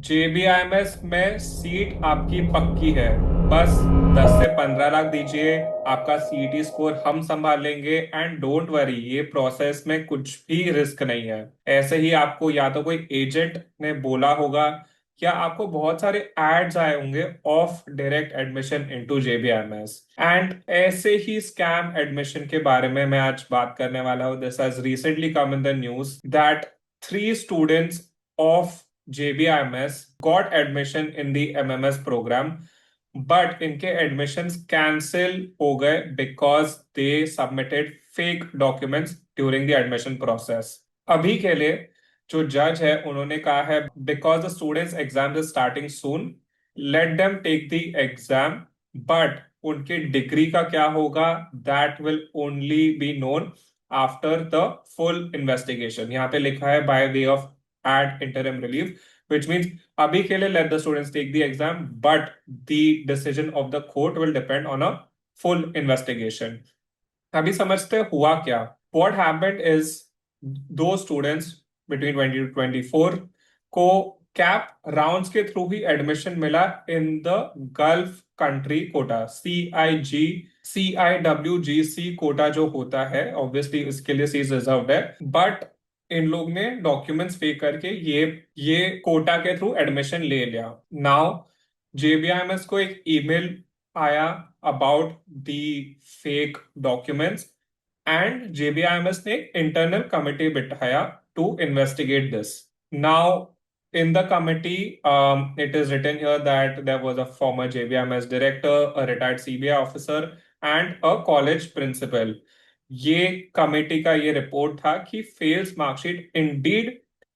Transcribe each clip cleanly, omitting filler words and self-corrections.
JBIMS में seat आपकी पक्की है। बस 10 से 15 लाख दीजिए, आपका सीईटी स्कोर हम संभाल लेंगे। एंड डोंट वरी, ये प्रोसेस में कुछ भी रिस्क नहीं है। ऐसे ही आपको या तो कोई एजेंट ने बोला होगा या आपको बहुत सारे एड्स आए होंगे of direct admission into JBIMS। And ऐसे ही स्कैम एडमिशन के बारे में मैं आज बात करने वाला हूँ। This has recently come in the news that 3 students of JBIMS got admission in the MMS program, but इनके admissions cancel हो गए because they submitted fake documents during the admission process। अभी के लिए जो जज है उन्होंने कहा है because the students exam is starting soon, let them take the exam, but उनके डिग्री का क्या होगा that will only be known after the full investigation। यहाँ पे लिखा है by way of at interim relief, which means अभी के लिए let the students take the exam, but the decision of the court will depend on a full investigation। अभी समझते हैं हुआ क्या। What happened is दो स्टूडेंट्स बिटवीन 20 to 24 को कैप राउंड्स के थ्रू ही एडमिशन मिला in the Gulf country quota, CIWGC quota जो होता है। ऑब्वियसली इसके लिए सीट रिजर्व्ड है, बट इन लोग ने डॉक्यूमेंट्स पे करके ये कोटा के थ्रू एडमिशन ले लिया। नाउ JBIMS को एक ईमेल आया about the fake documents, and JBIMS ने एक इंटरनल कमिटी बिठाया to investigate this. Now in the committee, it is written here that there was a former JBIMS director, a retired CBI officer, and a college principal। ये committee का ये report था कि fails marksheet indeed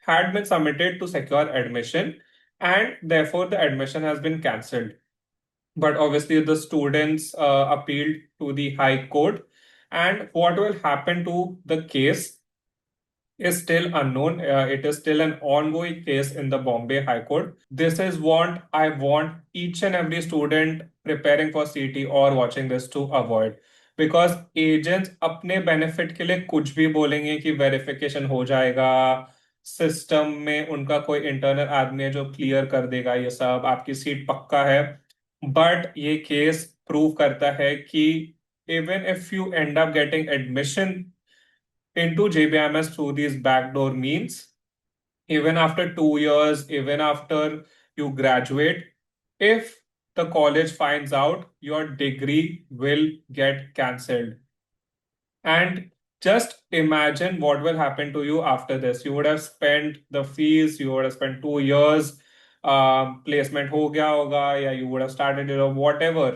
had been submitted to secure admission, and therefore the admission has been cancelled। But obviously the students appealed to the High Court, and what will happen to the case is still unknown. It is still an ongoing case in the Bombay High Court। This is what I want each and every student preparing for CT or watching this to avoid, because agents अपने benefit के लिए कुछ भी बोलेंगे कि verification हो जाएगा, system में उनका कोई इंटरनल आदमी है जो क्लियर कर देगा ये सब, आपकी सीट पक्का है। बट ये केस प्रूव करता है कि even if you and up getting admission into JBIMS through these backdoor means, even after 2 years, even after you graduate, if the college finds out, your degree will get cancelled। And just imagine what will happen to you after this। You would have spent the fees, you would have spent 2 years, placement हो गया होगा, या you would have started it or whatever।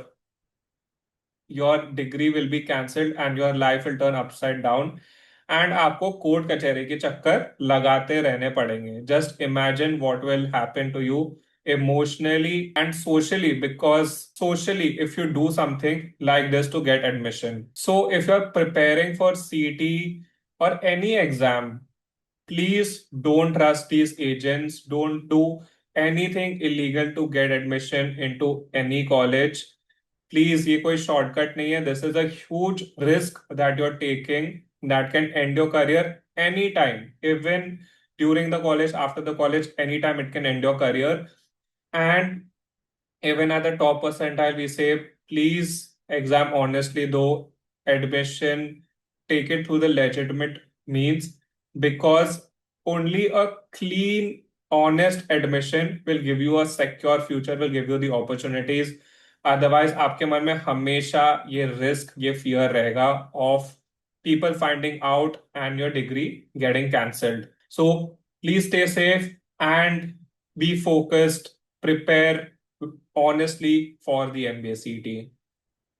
Your degree will be cancelled and your life will turn upside down, and आपको court कचहरी के चक्कर लगाते रहने पड़ेंगे। Just imagine what will happen to you emotionally and socially, because socially if you do something like this to get admission, so if you're preparing for CT or any exam, please don't trust these agents, don't do anything illegal to get admission into any college। Please ये कोई shortcut नहीं है। This is a huge risk that you are taking that can end your career anytime, even during the college, after the college, anytime it can end your career। And even at the top percentile, we say please exam honestly, though admission, take it through the legitimate means, because only a clean, honest admission will give you a secure future, will give you the opportunities। Otherwise आपके मन में हमेशा ये risk, ये fear रहेगा of people finding out and your degree getting cancelled। So please stay safe and be focused, prepare honestly for the MBA CET।